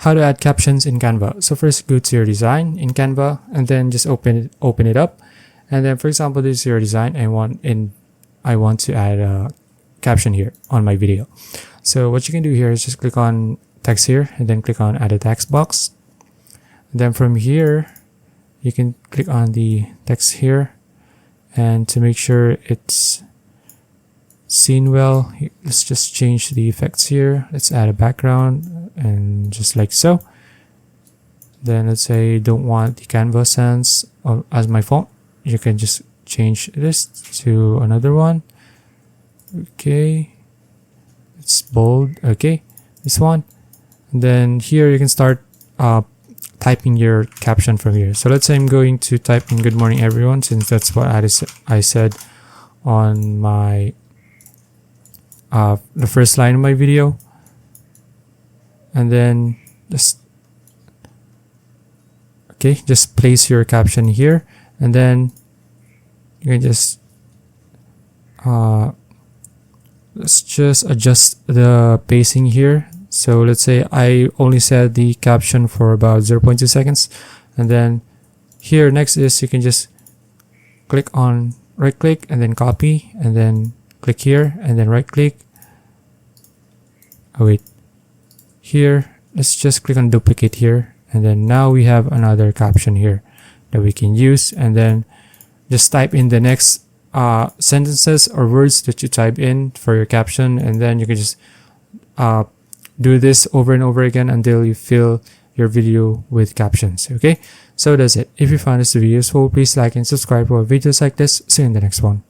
how to add captions in Canva. So first go to your design in Canva and then just open it up. And then for example, this is your design. I want to add a caption here on my video. So what you can do here is just click on text here and then click on add a text box. And then from here, you can click on the text here, and to make sure it's seen well, let's just change the effects here. Let's add a background and just like so. Then let's say you don't want the Canva sans as my font. You can just change this to another one. Okay, it's bold. Okay, this one. And then here you can start typing your caption from here. So let's say I'm going to type in "Good morning, everyone," since that's what I said on my the first line of my video. And then just place your caption here, and then you can just let's just adjust the pacing here. So let's say I only set the caption for about 0.2 seconds, and then here next is you can just right click and then copy, and then click here and then right click. Oh wait, here let's just click on duplicate here, and then now we have another caption here that we can use. And then just type in the next sentences or words that you type in for your caption, and then you can just do this over and over again until you fill your video with captions. Okay, so that's it. If you found this video useful, please like and subscribe for videos like this. See you in the next one.